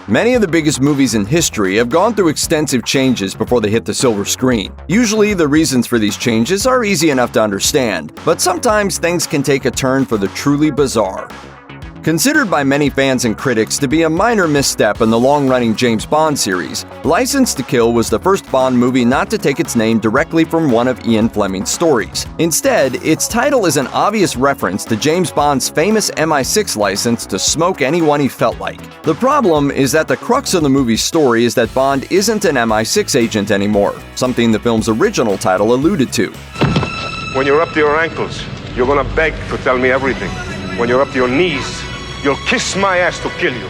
Many of the biggest movies in history have gone through extensive changes before they hit the silver screen. Usually, the reasons for these changes are easy enough to understand, but sometimes things can take a turn for the truly bizarre. Considered by many fans and critics to be a minor misstep in the long-running James Bond series, License to Kill was the first Bond movie not to take its name directly from one of Ian Fleming's stories. Instead, its title is an obvious reference to James Bond's famous MI6 license to smoke anyone he felt like. The problem is that the crux of the movie's story is that Bond isn't an MI6 agent anymore, something the film's original title alluded to. When you're up to your ankles, you're gonna beg to tell me everything. When you're up to your knees, you'll kiss my ass to kill you.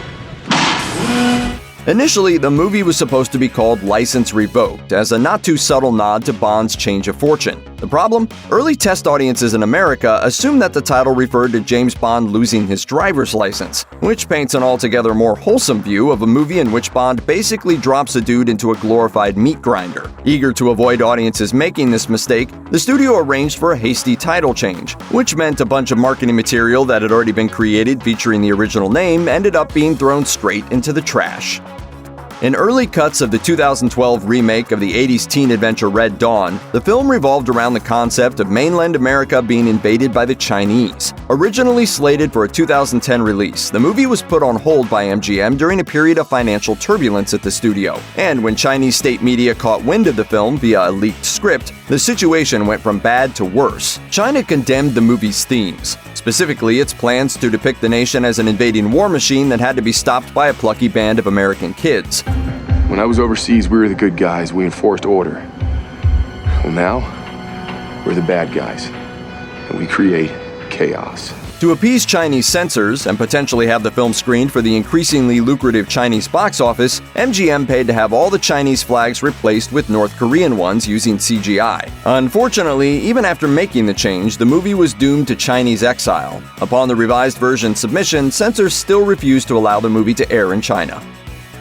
Initially, the movie was supposed to be called License Revoked, as a not-too-subtle nod to Bond's change of fortune. The problem? Early test audiences in America assumed that the title referred to James Bond losing his driver's license, which paints an altogether more wholesome view of a movie in which Bond basically drops a dude into a glorified meat grinder. Eager to avoid audiences making this mistake, the studio arranged for a hasty title change, which meant a bunch of marketing material that had already been created featuring the original name ended up being thrown straight into the trash. In early cuts of the 2012 remake of the 80s teen adventure Red Dawn, the film revolved around the concept of mainland America being invaded by the Chinese. Originally slated for a 2010 release, the movie was put on hold by MGM during a period of financial turbulence at the studio, and when Chinese state media caught wind of the film via a leaked script, the situation went from bad to worse. China condemned the movie's themes, specifically its plans to depict the nation as an invading war machine that had to be stopped by a plucky band of American kids. When I was overseas, we were the good guys. We enforced order. Well, now, we're the bad guys, and we create chaos. To appease Chinese censors and potentially have the film screened for the increasingly lucrative Chinese box office, MGM paid to have all the Chinese flags replaced with North Korean ones using CGI. Unfortunately, even after making the change, the movie was doomed to Chinese exile. Upon the revised version submission, censors still refused to allow the movie to air in China.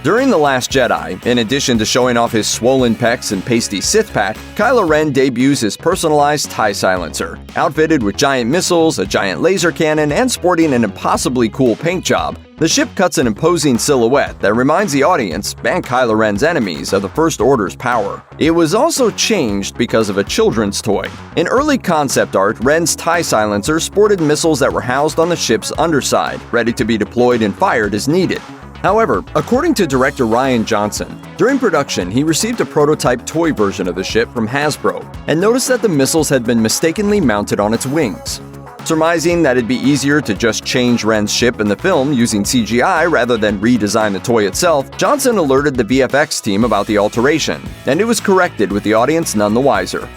During The Last Jedi, in addition to showing off his swollen pecs and pasty Sith pack, Kylo Ren debuts his personalized TIE silencer. Outfitted with giant missiles, a giant laser cannon, and sporting an impossibly cool paint job, the ship cuts an imposing silhouette that reminds the audience, and Kylo Ren's enemies, of the First Order's power. It was also changed because of a children's toy. In early concept art, Ren's TIE silencer sported missiles that were housed on the ship's underside, ready to be deployed and fired as needed. However, according to director Rian Johnson, during production he received a prototype toy version of the ship from Hasbro and noticed that the missiles had been mistakenly mounted on its wings. Surmising that it'd be easier to just change Ren's ship in the film using CGI rather than redesign the toy itself, Johnson alerted the VFX team about the alteration, and it was corrected with the audience none the wiser.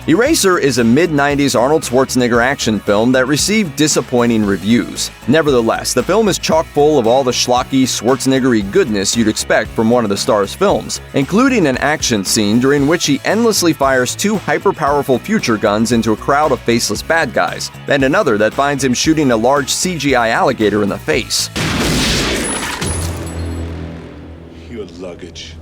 Eraser is a mid-90s Arnold Schwarzenegger action film that received disappointing reviews. Nevertheless, the film is chock full of all the schlocky, Schwarzenegger-y goodness you'd expect from one of the star's films, including an action scene during which he endlessly fires two hyper-powerful future guns into a crowd of faceless bad guys, and another that finds him shooting a large CGI alligator in the face. Your luggage.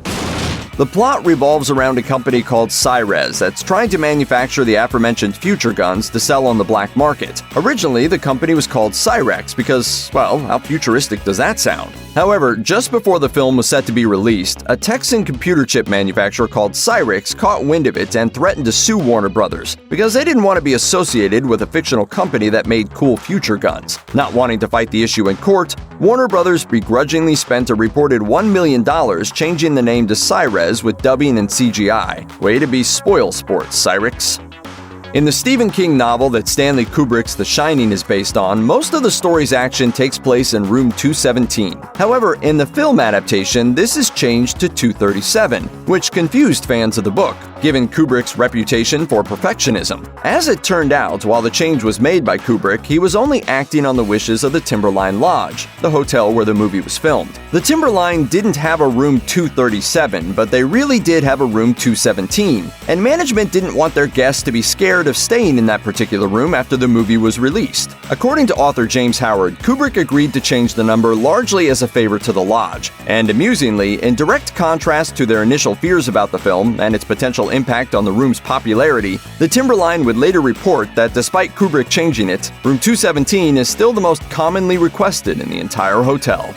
The plot revolves around a company called Cyrez that's trying to manufacture the aforementioned future guns to sell on the black market. Originally, the company was called Cyrex because, well, how futuristic does that sound? However, just before the film was set to be released, a Texan computer chip manufacturer called Cyrix caught wind of it and threatened to sue Warner Brothers because they didn't want to be associated with a fictional company that made cool future guns. Not wanting to fight the issue in court, Warner Brothers begrudgingly spent a reported $1 million changing the name to Cyrez with dubbing and CGI. Way to be spoil sports, Cyrix. In the Stephen King novel that Stanley Kubrick's The Shining is based on, most of the story's action takes place in room 217. However, in the film adaptation, this is changed to 237, which confused fans of the book, given Kubrick's reputation for perfectionism. As it turned out, while the change was made by Kubrick, he was only acting on the wishes of the Timberline Lodge, the hotel where the movie was filmed. The Timberline didn't have a room 237, but they really did have a room 217, and management didn't want their guests to be scared of staying in that particular room after the movie was released. According to author James Howard, Kubrick agreed to change the number largely as a favor to the lodge, and amusingly, in direct contrast to their initial fears about the film and its potential impact on the room's popularity, the Timberline would later report that despite Kubrick changing it, room 217 is still the most commonly requested in the entire hotel.